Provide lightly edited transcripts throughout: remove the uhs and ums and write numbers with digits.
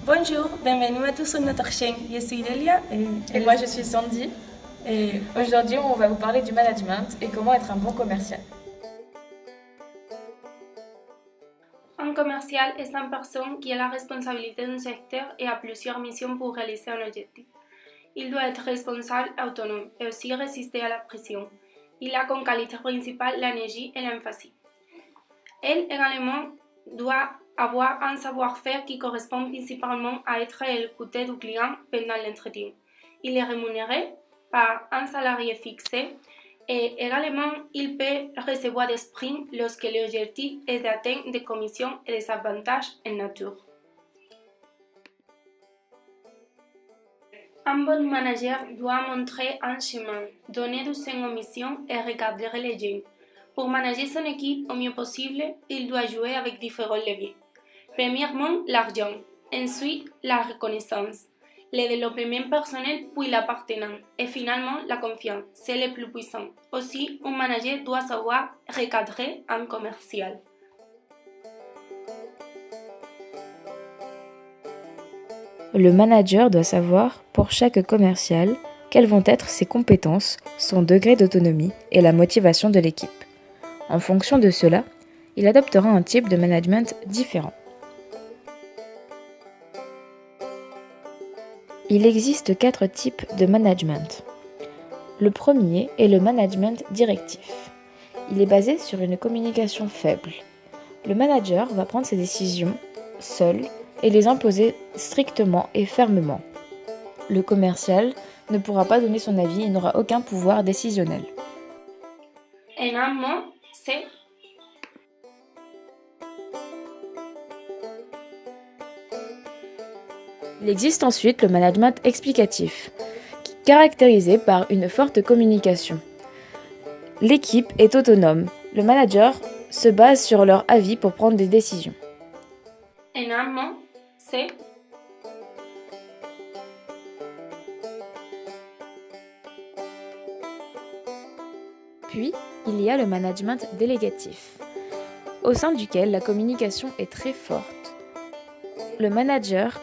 Bonjour, bienvenue à tous sur notre chaîne. Je suis Delia Et moi, je suis Sandy. Et aujourd'hui, on va vous parler du management et comment être un bon commercial. un commercial est une personne qui a la responsabilité d'un secteur et a plusieurs missions pour réaliser un objectif. Il doit être responsable, autonome et aussi résister à la pression. Il a comme qualité principale l'énergie et l'emphasie. Elle également doit avoir un savoir-faire qui correspond principalement à être à l'écoute du client pendant l'entretien. Il est rémunéré par un salarié fixé et également il peut recevoir des primes lorsque l'objectif est d'atteindre des commissions et des avantages en nature. Un bon manager doit montrer un chemin, donner du sens aux missions et recadrer les gens. Pour manager son équipe au mieux possible, il doit jouer avec différents leviers. Premièrement, l'argent, ensuite la reconnaissance, le développement personnel puis l'appartenance et finalement la confiance, c'est le plus puissant. Aussi, un manager doit savoir recadrer un commercial. Le manager doit savoir, pour chaque commercial, quelles vont être ses compétences, son degré d'autonomie et la motivation de l'équipe. En fonction de cela, il adoptera un type de management différent. Il existe 4 types de management. Le premier est le management directif. Il est basé sur une communication faible. Le manager va prendre ses décisions seul et les imposer strictement et fermement. Le commercial ne pourra pas donner son avis et n'aura aucun pouvoir décisionnel. En un mot, c'est Il existe ensuite le management explicatif, caractérisé par une forte communication. L'équipe est autonome. Le manager se base sur leur avis pour prendre des décisions. en un mot, c'est Puis, il y a le management délégatif, au sein duquel la communication est très forte. Le manager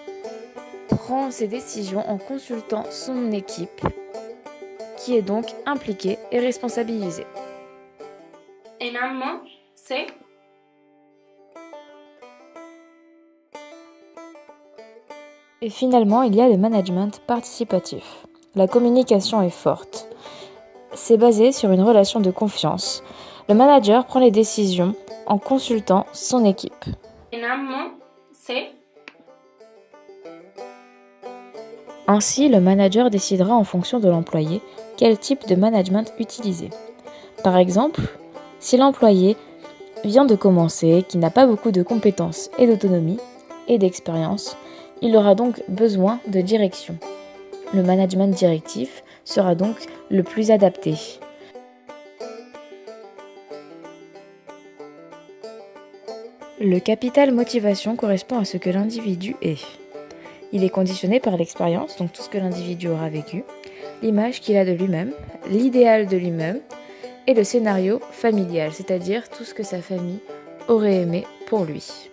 prend ses décisions en consultant son équipe, qui est donc impliquée et responsabilisée. en un mot, c'est Et finalement, il y a le management participatif. La communication est forte. C'est basé sur une relation de confiance. Le manager prend les décisions en consultant son équipe. en un mot, c'est Ainsi, le manager décidera en fonction de l'employé quel type de management utiliser. Par exemple, si l'employé vient de commencer, qui n'a pas beaucoup de compétences et d'autonomie et d'expérience, il aura donc besoin de direction. Le management directif sera donc le plus adapté. Le capital motivation correspond à ce que l'individu est. Il est conditionné par l'expérience, donc tout ce que l'individu aura vécu, l'image qu'il a de lui-même, l'idéal de lui-même et le scénario familial, c'est-à-dire tout ce que sa famille aurait aimé pour lui.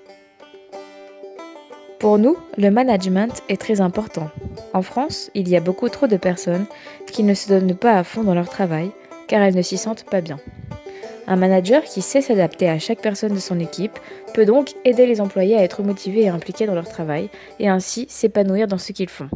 Pour nous, le management est très important. En France, il y a beaucoup trop de personnes qui ne se donnent pas à fond dans leur travail car elles ne s'y sentent pas bien. Un manager qui sait s'adapter à chaque personne de son équipe peut donc aider les employés à être motivés et impliqués dans leur travail et ainsi s'épanouir dans ce qu'ils font.